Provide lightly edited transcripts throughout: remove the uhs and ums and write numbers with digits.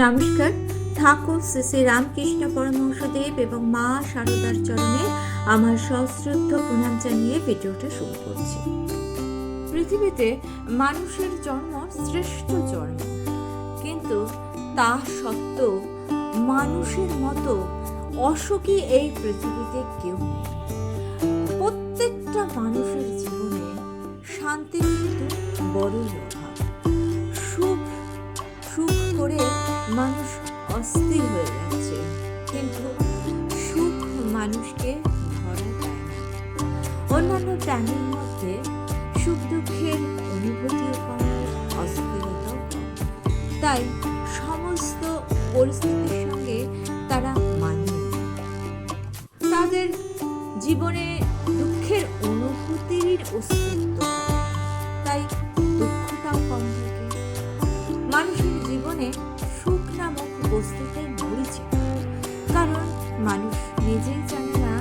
নমস্কার। ঠাকুর শ্রী শ্রী রামকৃষ্ণ পরমহংসদেব এবং মা শারদার চরণে আমার সশ্রদ্ধ প্রণাম জানিয়ে ভিডিওটা শুরু করছি। পৃথিবীতে মানুষের জন্ম শ্রেষ্ঠ জন্ম, কিন্তু তা সত্ত্বেও মানুষের মতো অসুখী এই পৃথিবীতে কেউ নেই। প্রত্যেকটা মানুষের জীবনে শান্তির কিন্তু বড়ই অভাব। সুখ করে মানুষ অস্থির হয়ে যাচ্ছে, কিন্তু সুখ মানুষকে ধরা দেয় না। অন্যান্য প্রাণীর মধ্যে সুখ দুঃখের অনুভূতিও কম, অস্থিরতাও কম, তাই সমস্ত পরিস্থিতির সঙ্গে তারা মানিয়ে নেয়। তাদের জীবনে দুঃখের অনুভূতির অস্তিত্ব, তাই দুঃখটাও কম থাকে। মানুষের জীবনে সুখ নামক বস্তুটাই মরিচিকা, কারণ মানুষ নিজেই জানে না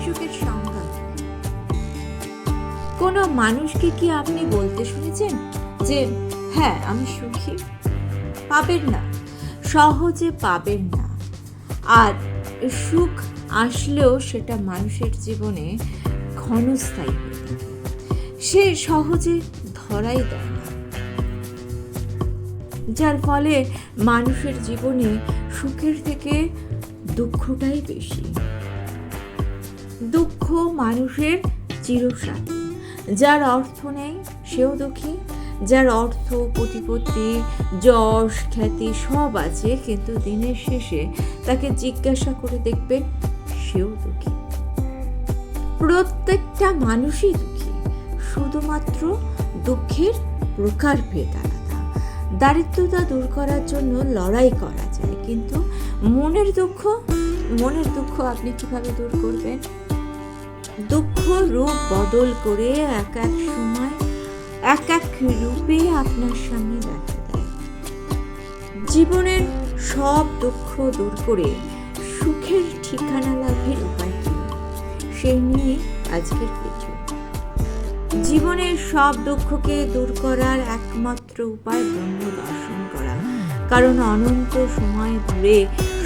সুখের সংজ্ঞা। কোনো মানুষকে কি আপনি বলতে শুনেছেন যে হ্যাঁ আমি সুখী? পাবেন না, সহজে পাবেন না। আর সুখ আসলেও সেটা মানুষের জীবনে ক্ষণস্থায়ী হয়ে থাকে, সে সহজে ধরাই দেয় না, যার ফলে মানুষের জীবনে সুখের থেকে দুঃখটাই বেশি। দুঃখ মানুষের চিরসাথী। যার অর্থ নেই সেও দুঃখী, যার অর্থ প্রতিপত্তি যশ খ্যাতি সব আছে, কিন্তু দিনের শেষে তাকে জিজ্ঞাসা করে দেখবেন সেও দুঃখী। প্রত্যেকটা মানুষই দুঃখী, শুধুমাত্র দুঃখের প্রকারভেদ আলাদা। দারিদ্রতা দূর করার জন্য লড়াই করা যায়, কিন্তু মনের দুঃখ আপনি কিভাবে দূর করবেন? দুঃখ রূপ বদল করে এক এক সময় এক এক রূপে আপনার সামনে দেখা দেয়। জীবনের সব দুঃখ দূর করে সুখের ঠিকানা লাভের উপায় কি, সেই নিয়ে আজকের ভিডিও। জীবনের সব দুঃখকে দূর করার একমাত্র উপায় ব্রহ্ম দর্শন করা, কারণ অনন্ত সময় ধরে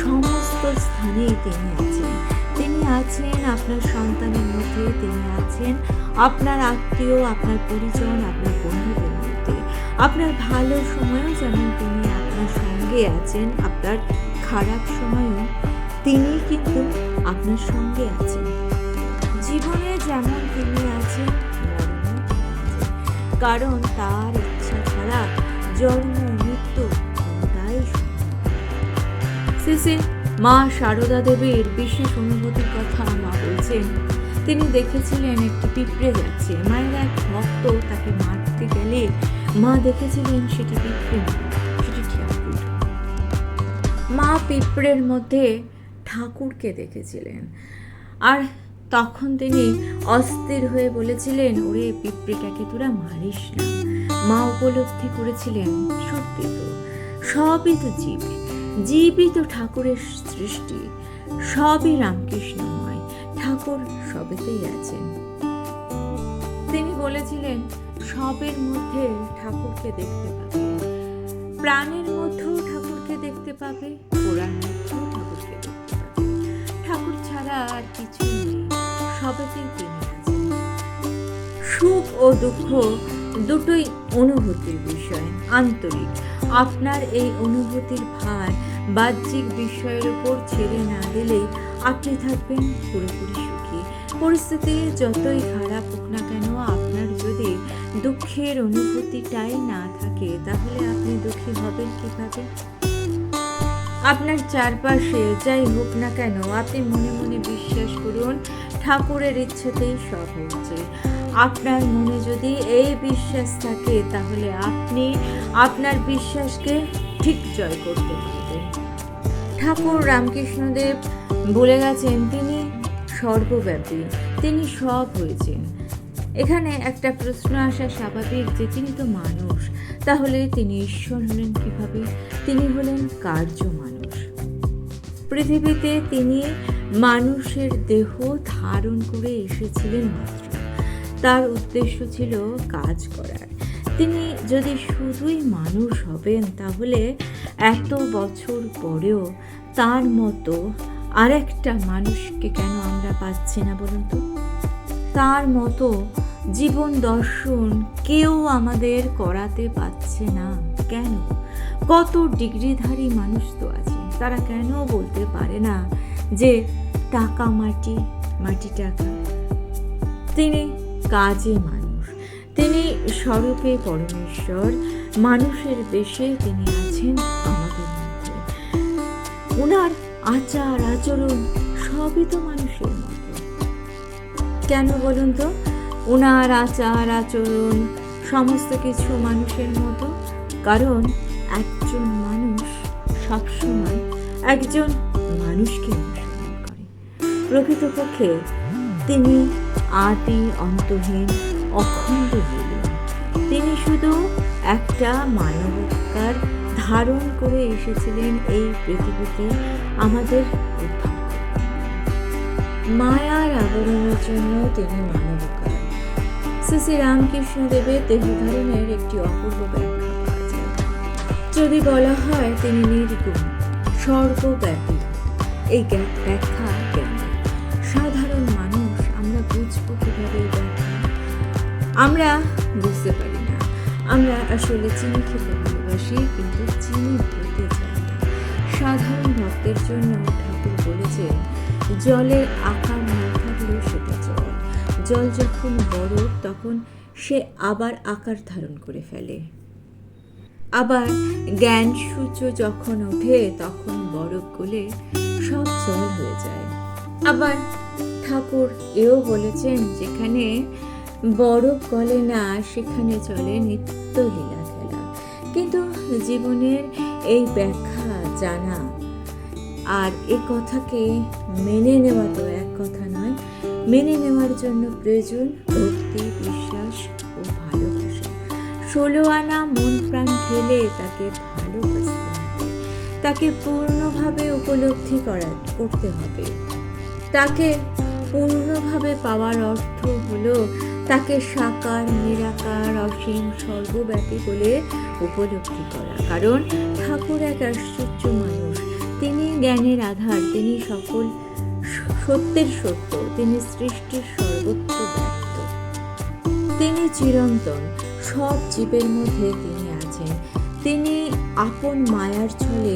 সমস্ত স্থানেই তিনি আছেন। তিনি আছেন আপনার সন্তানের মধ্যে, তিনি আছেন আপনার আত্মীয়, আপনার পরিজন, আপনার বন্ধুদের মধ্যে। আপনার ভালো সময়ও যেমন তিনি আপনার সঙ্গে আছেন, আপনার খারাপ সময়ও তিনি কিন্তু আপনার সঙ্গে আছেন। জীবনে যেমন তিনি আছেন, কারণ তার ইচ্ছা ছাড়া জন্ম মৃত্যু কোনটাই শেষে মা শারদা দেবীর বিশেষ অনুভূতির কথা মা বলছেন। তিনি দেখেছিলেন একটি পিঁপড়ে যাচ্ছে, মায়ের এক ভক্ত তাকে মারতে গেলে মা দেখেছিলেন সেটি পিঁপড়ে না, সেটি ঠাকুর। মা পিঁপড়ের মধ্যে ঠাকুরকে দেখেছিলেন, আর তখন তিনি অস্থির হয়ে বলেছিলেন, ওরে পিঁপড়েটাকে তোরা মারিস না। মা উপলব্ধি করেছিলেন সত্যি তো সবই তো জীবই তো ঠাকুরের সৃষ্টি, সবই রামকৃষ্ণময়, ঠাকুর সবেতেই আছেন। তিনি বলেছিলেন সবের মধ্যে ঠাকুরকে দেখতে পাবে, প্রাণের মধ্যেও ঠাকুরকে দেখতে পাবে, পুরাণ মধ্যেও ঠাকুরকে দেখতে পাবে। ঠাকুর ছাড়া আর কিছুই নেই, সবেতেই তিনি আছেন। সুখ ও দুঃখ দুটোই অনুভূতির বিষয়, আন্তরিক। আপনার এই অনুভূতির ভার বাহ্যিক বিষয়ের উপর ছেড়ে না দিলে আপনি থাকবেন পুরোপুরি সুখী। পরিস্থিতি যতই খারাপ হোক না কেন, আপনার যদি দুঃখের অনুভূতিটাই না থাকে, তাহলে আপনি দুঃখী হবেন কিভাবে? আপনার চারপাশে যাই হোক না কেন, আপনি মনে মনে বিশ্বাস করুন ঠাকুরের ইচ্ছেতেই সব হচ্ছে। আপনার মনে যদি এই বিশ্বাস থাকে, তাহলে আপনি আপনার বিশ্বাসকে ঠিক জয় করতে পারবেন। ঠাকুর রামকৃষ্ণদেব বলে গেছেন তিনি সর্বব্যাপী, তিনি সব হয়েছেন। এখানে একটা প্রশ্ন আসা স্বাভাবিক যে তিনি তো মানুষ, তাহলে তিনি ঈশ্বর হলেন কিভাবে? তিনি হলেন কার্য মানুষ। পৃথিবীতে তিনি মানুষের দেহ ধারণ করে এসেছিলেন মাত্র, তার উদ্দেশ্য ছিল কাজ করার। তিনি যদি শুধুই মানুষ হবেন তাহলে এত বছর পরেও তার মতো আরেকটা মানুষকে কেন আমরা পাচ্ছি না বলুন তো? তার মতো জীবন দর্শন কেউ আমাদের করাতে পারছে না কেন? কত ডিগ্রিধারী মানুষ তো আছে, তারা কেন বলতে পারে না যে টাকা মাটি, মাটি টাকা? তিনি কাজে মানুষ, তিনি স্বরূপে পরমেশ্বর, মানুষের বেশে তিনি আছেন আমাদের মধ্যে। ওনার আচার আচরণ সবই তো মানুষের মতো। কেন বলুন তো ওনার আচার আচরণ সমস্ত কিছু মানুষের মতো? কারণ একজন মানুষ সবসময় একজন মানুষকে অনুসরণ করে। প্রকৃতপক্ষে তিনি আদি অন্তহীন অখণ্ড লীলা। তিনি শুধু একটা মানবাকার ধারণ করে এসেছিলেন এই পৃথিবীতে আমাদের উদ্ধার করতে। মায়ার আবরণের জন্য তিনি মানবাকার। শ্রী রামকৃষ্ণদেবের দেহধারণের একটি অপূর্ব ব্যাখ্যা পাওয়া যায়। যদি বলা হয় তিনি নির্গুণ, সর্বব্যাপী, এই ব্যাখ্যা জ্ঞান। সাধারণ মানুষ আমরা বুঝবো কিভাবে এই ব্যাখ্যা? আমরা বুঝতে পারি না। আমরা আসলে চিনি খেতে ভালোবাসি, কিন্তু চিনি খেতে চাই না। সাধারণ ভক্তের জন্য ঠাকুর বলেছেন, জলের আকার না থাকলেও সেটা জল। জল যখন বরফ তখন সে আবার আকার ধারণ করে ফেলে। আবার জ্ঞান সূর্য যখন ওঠে তখন বরফ গলে সব জল হয়ে যায়। আবার ঠাকুর এও বলেছেন, যেখানে বরফ গলে না সেখানে চলে নিত্য লীলা খেলা। কিন্তু জীবনের এই ব্যাখ্যা জানা আর এ কথাকে মেনে নেওয়া তো এক কথা নয়। মেনে নেওয়ার জন্য প্রয়োজন ভক্তি, বিশ্বাস ও ভালোবাসা। 16 আনা মন প্রাণ ঢেলে তাকে ভালোবাসতে হবে, তাকে পূর্ণভাবে উপলব্ধি করতে হবে। তাকে পূর্ণভাবে পাওয়ার অর্থ হলো তাকে সাকার, নিরাকার, অসীম, সর্বব্যাপী বলে উপলব্ধি করা। কারণ ঠাকুর এক আশ্চর্য মানুষ। তিনি জ্ঞানের আধার, তিনি সকল সত্যের সত্য, তিনি সৃষ্টির সর্বত্র ব্যক্ত, তিনি চিরন্তন, সব জীবের মধ্যে তিনি আছেন। তিনি আপন মায়ার ছলে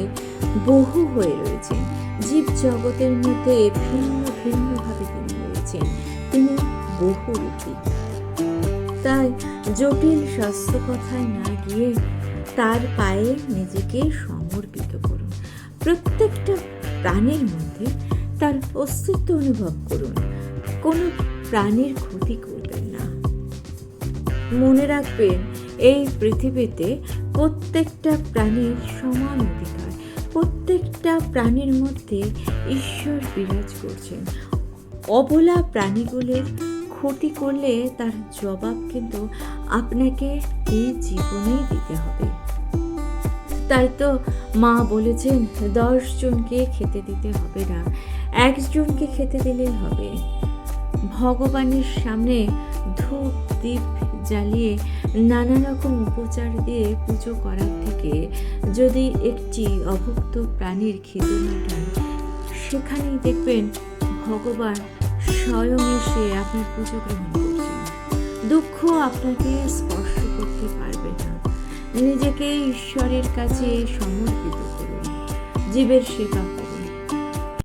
বহু হয়ে রয়েছেন। জীব জগতের মধ্যে ভিন্ন ভিন্নভাবে তিনি রয়েছেন। তিনি বহুরূপী। তাই জটিল শাস্ত্র কথায় না গিয়ে তার পায়ে নিজেকে সমর্পিত করুন। প্রত্যেকটা প্রাণীর মধ্যে তার অস্তিত্ব অনুভব করুন। কোনো প্রাণীর ক্ষতি করবেন না। মনে রাখবেন, এই পৃথিবীতে প্রত্যেকটা প্রাণীর সমান অধিকার। প্রত্যেকটা প্রাণীর মধ্যে ঈশ্বর বিরাজ করছেন। অবলা প্রাণীগুলোর ক্ষতি করলে তার জবাব কিন্তু আপনাকে এই জীবনেই দিতে হবে। তাই তো মা বলেছেন, 10 জনকে খেতে দিতে হবে না, 1 জনকে খেতে দিলেই হবে। ভগবানের সামনে ধূপ দীপ জ্বালিয়ে নানা রকম উপচার দিয়ে পুজো করার থেকে যদি একটি অভুক্ত প্রাণীর খিদে মেটান, সেখানেই দেখবেন ভগবান স্বয়ং এসে আপনার পুজো গ্রহণ করছেন। দুঃখ আপনাকে স্পর্শ করতে পারবে না। নিজেকে ঈশ্বরের কাছে সমর্পিত করুন, জীবের সেবা